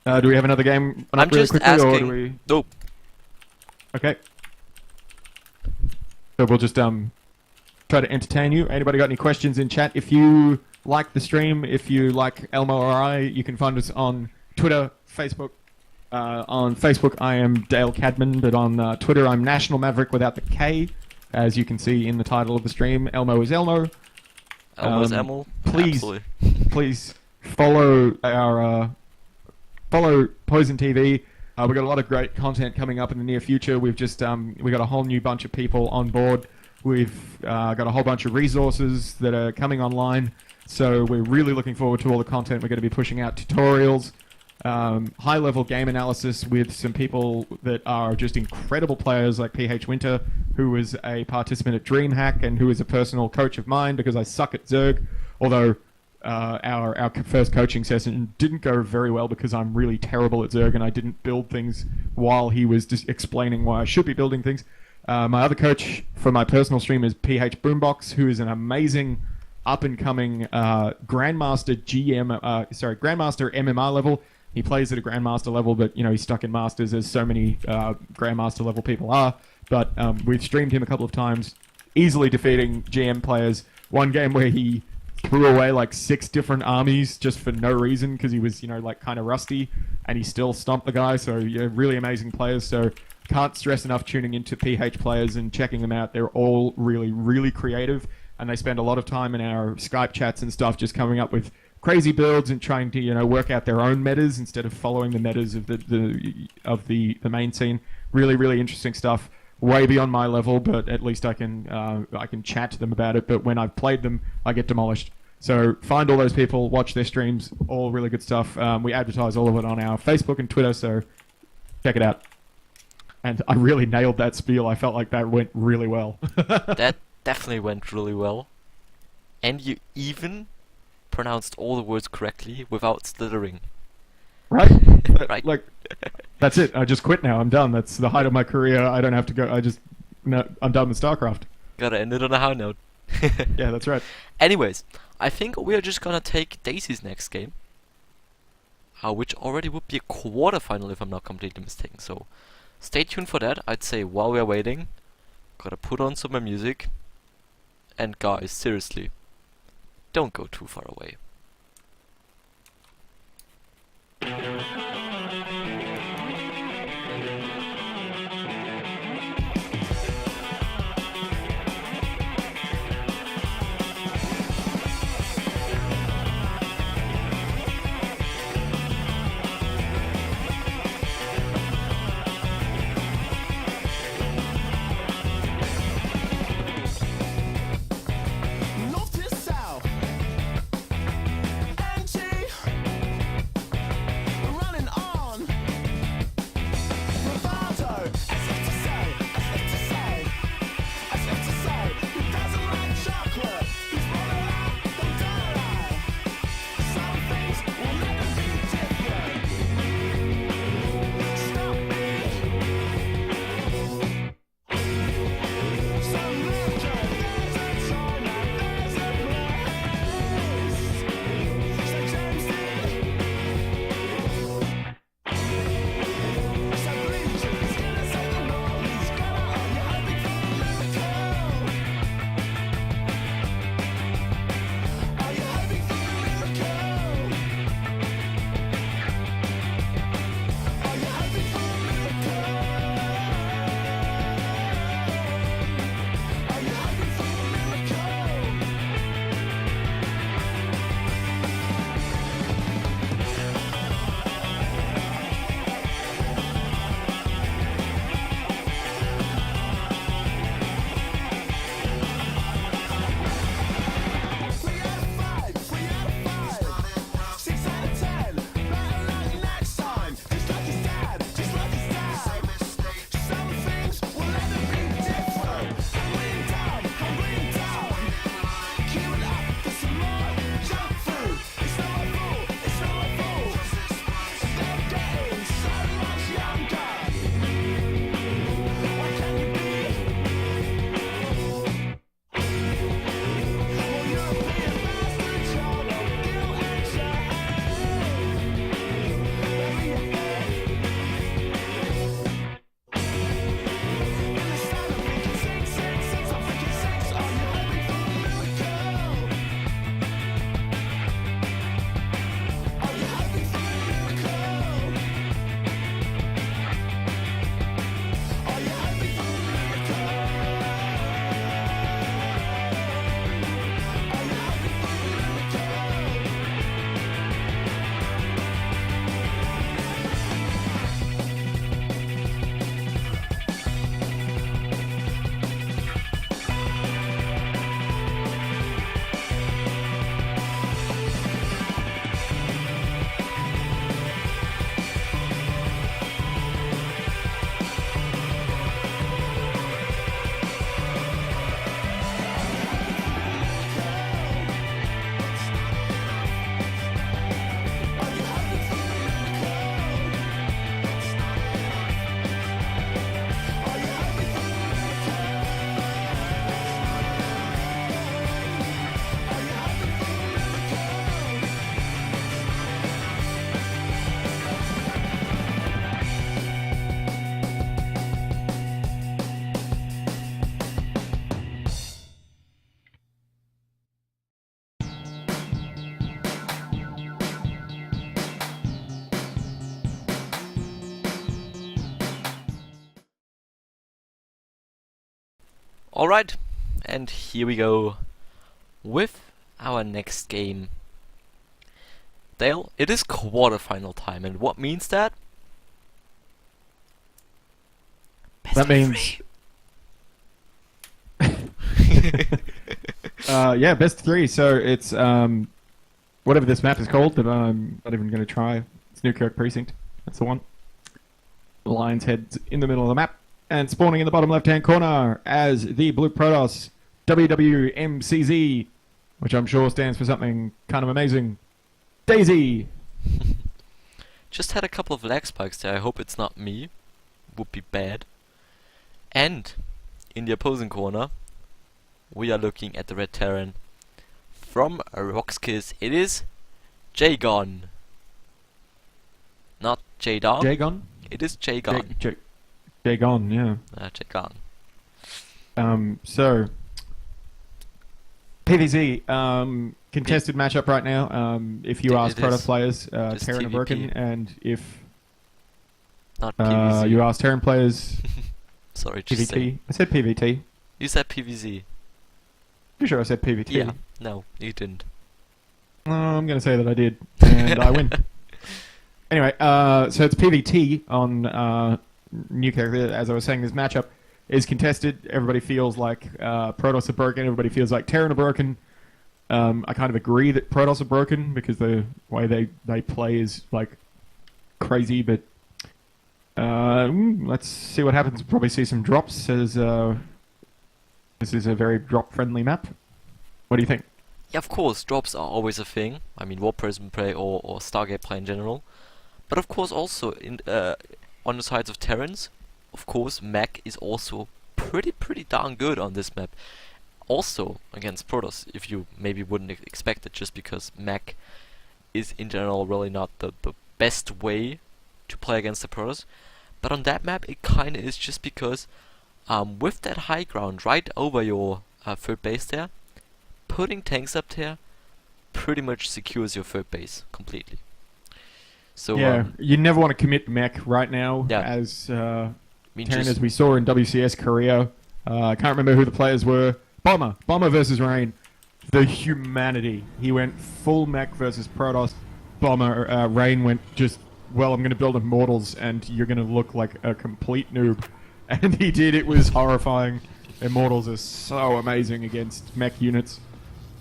Do we have another game I'm really just quickly, or asking. do we? No. Okay. So we'll just try to entertain you. Anybody got any questions in chat? If you like the stream, if you like Elmo or I, you can find us on Twitter, Facebook. On Facebook, I am Dale Cadman, but on Twitter, I'm National Maverick without the K, as you can see in the title of the stream. Elmo is Elmo. Elmo is Elmo. Please, Absolutely. please follow our follow Poison TV. We've got a lot of great content coming up in the near future. We've just we got a whole new bunch of people on board. We've got a whole bunch of resources that are coming online. So we're really looking forward to all the content. We're going to be pushing out tutorials, high-level game analysis with some people that are just incredible players like PH Winter, who was a participant at DreamHack and who is a personal coach of mine because I suck at Zerg. Although our first coaching session didn't go very well because I'm really terrible at Zerg and I didn't build things while he was just explaining why I should be building things. My other coach for my personal stream is PH Boombox, who is an amazing up-and-coming Grandmaster MMR level. He plays at a Grandmaster level, but he's stuck in Masters, as so many Grandmaster level people are. But we've streamed him a couple of times, easily defeating GM players. One game where he threw away like 6 different armies just for no reason because he was, kind of rusty, and he still stomped the guy. So yeah, really amazing players. So can't stress enough tuning into PH players and checking them out. They're all really, really creative, and they spend a lot of time in our Skype chats and stuff just coming up with crazy builds and trying to work out their own metas instead of following the metas of the main scene. Really, really interesting stuff. Way beyond my level, but at least I can chat to them about it. But when I've played them, I get demolished. So find all those people, watch their streams, all really good stuff. We advertise all of it on our Facebook and Twitter, so check it out. And I really nailed that spiel. I felt like that went really well. That definitely went really well. And you even pronounced all the words correctly without stuttering. Right? Right. Like, that's it. I just quit now. I'm done. That's the height of my career. I don't have to go. I'm done with StarCraft. Gotta end it on a high note. Yeah, that's right. Anyways, I think we are just gonna take Daisy's next game. Which already would be a quarterfinal if I'm not completely mistaken. So stay tuned for that. I'd say while we're waiting, gotta put on some more music. And guys, seriously, don't go too far away. Running Alright, and here we go with our next game. Dale, it is quarterfinal time, and what means that? Best That of means... three. yeah, best of three. So it's whatever this map is called that I'm not even going to try. It's Newkirk Precinct. That's the one. The Lion's Head's in the middle of the map. And spawning in the bottom left-hand corner as the Blue Protoss WWMCZ, which I'm sure stands for something kind of amazing. Daisy! Just had a couple of lag spikes there. I hope it's not me. Would be bad. And in the opposing corner, we are looking at the Red Terran. From Roxkiss, it is Jagon. Not Jadon. Jagon? It is Jagon. Jagon, yeah. Jagon. So, PvZ, contested matchup right now. If you ask Protoss players, Terran are broken, and if not PvZ. you ask Terran players, sorry, just PvT. say. I said PvT. You said PvZ. Pretty sure I said PvT. Yeah, no, you didn't. I'm going to say that I did, and I win. Anyway, so it's PvT on Newkirk. As I was saying, this matchup is contested. Everybody feels like Protoss are broken. Everybody feels like Terran are broken. I kind of agree that Protoss are broken because the way they play is like crazy. But let's see what happens. We'll probably see some drops as this is a very drop-friendly map. What do you think? Yeah, of course, drops are always a thing. I mean, War Prism play or Stargate play in general. But of course, also in on the sides of Terrans, of course, mech is also pretty darn good on this map. Also against Protoss, if you maybe wouldn't expect it, just because mech is in general really not the best way to play against the Protoss. But on that map, it kind of is, just because with that high ground right over your third base there, putting tanks up there pretty much secures your third base completely. So yeah, you never want to commit mech right now, yeah. as I mean, Terran, as we saw in WCS Korea. I can't remember who the players were. Bomber versus Rain. The humanity. He went full mech versus Protoss. Bomber, Rain went just, well, I'm going to build Immortals and you're going to look like a complete noob. And he did. It was horrifying. Immortals are so amazing against mech units.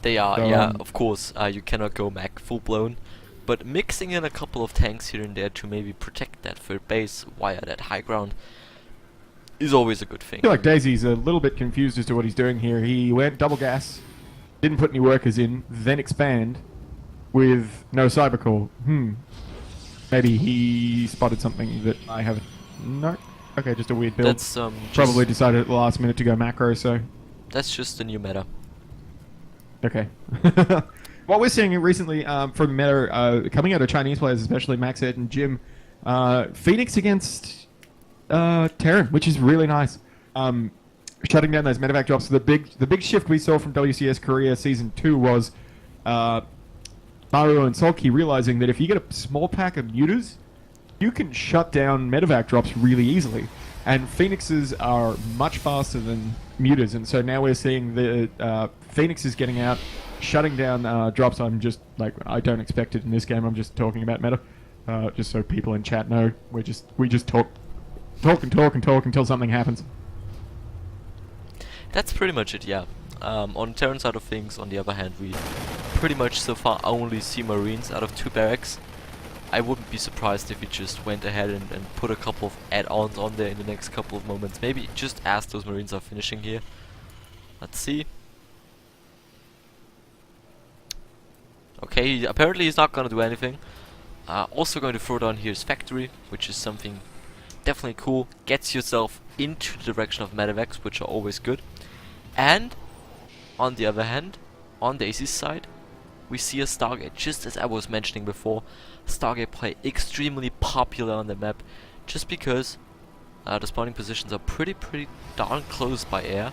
They are, So, yeah, of course. You cannot go mech full blown. But mixing in a couple of tanks here and there to maybe protect that third base via that high ground is always a good thing. I feel like Daisy's a little bit confused as to what he's doing here. He went double gas, didn't put any workers in, then expand with no cybercore. Maybe he spotted something that I haven't. No. Okay, just a weird build. That's probably decided at the last minute to go macro. So that's just the new meta. okay. What we're seeing recently from meta coming out of Chinese players, especially Max Ed and Jim, Phoenix against Terran, which is really nice. Shutting down those medevac drops. The big shift we saw from WCS Korea Season 2 was Maru and Sulky realizing that if you get a small pack of muters, you can shut down medevac drops really easily. And Phoenixes are much faster than muters, and so now we're seeing the Phoenixes getting out, shutting down drops. I'm just like, I don't expect it in this game. I'm just talking about meta, just so people in chat know. We just talk until something happens. That's pretty much it, yeah. On Terran side of things, on the other hand, we pretty much so far only see Marines out of 2 barracks. I wouldn't be surprised if he just went ahead and put a couple of add-ons on there in the next couple of moments. Maybe just as those Marines are finishing here. Let's see. Okay, apparently he's not gonna do anything. Also going to throw down here's Factory, which is something definitely cool. Gets yourself into the direction of medevacs, which are always good. And on the other hand, on Daisy's side, we see a Stargate, just as I was mentioning before. Stargate play extremely popular on the map, just because the spawning positions are pretty darn close by air.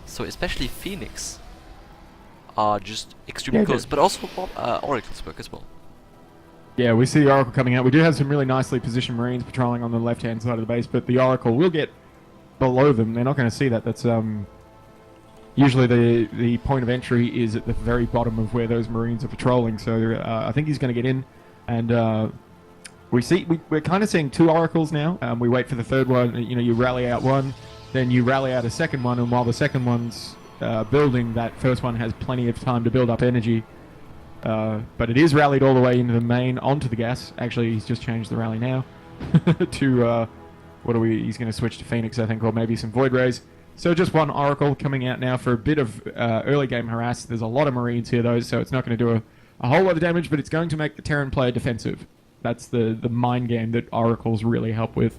So especially Phoenix are just extremely close, but also Oracle's work as well. Yeah, we see the Oracle coming out. We do have some really nicely positioned Marines patrolling on the left-hand side of the base, but the Oracle will get below them. They're not going to see that. That's usually the point of entry is at the very bottom of where those Marines are patrolling. So I think he's going to get in, and we're kind of seeing 2 oracles now. We wait for the third one. You know, you rally out one, then you rally out a second one, and while the second one's building, that first one has plenty of time to build up energy. But it is rallied all the way into the main, onto the gas. Actually, he's just changed the rally now to he's going to switch to Phoenix, I think, or maybe some Void Rays. So just 1 Oracle coming out now for a bit of early game harass. There's a lot of Marines here, though, so it's not going to do a whole lot of damage, but it's going to make the Terran player defensive. That's the mind game that Oracles really help with.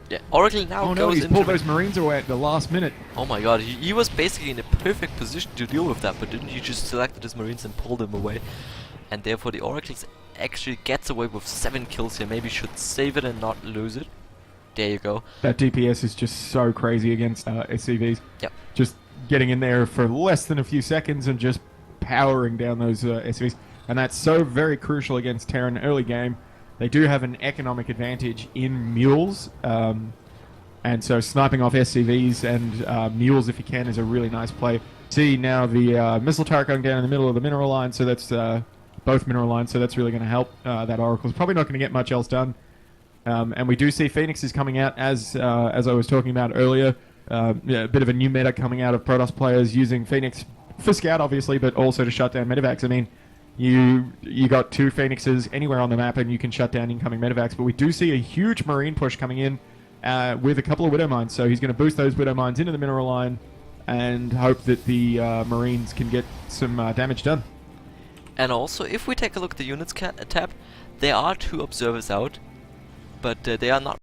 Yeah, Oracle now oh no, goes he's into... pulled those Marines away at the last minute. Oh my god, he was basically in a perfect position to deal with that, but didn't he just select his Marines and pull them away? And therefore the Oracle actually gets away with 7 kills here. Maybe should save it and not lose it. There you go. That DPS is just so crazy against SCVs. Yep. Just getting in there for less than a few seconds and just powering down those SCVs. And that's so very crucial against Terran early game. They do have an economic advantage in mules. And so sniping off SCVs and mules, if you can, is a really nice play. See now the missile turret going down in the middle of the mineral line. So that's both mineral lines. So that's really going to help. That Oracle's probably not going to get much else done. And we do see Phoenix is coming out, as I was talking about earlier. Yeah, a bit of a new meta coming out of Protoss players using Phoenix for scout, obviously, but also to shut down medevacs. I mean, you got 2 Phoenixes anywhere on the map, and you can shut down incoming medevacs. But we do see a huge Marine push coming in with a couple of Widow Mines. So he's going to boost those Widow Mines into the mineral line and hope that the Marines can get some damage done. And also, if we take a look at the units tab, there are 2 observers out, but they are not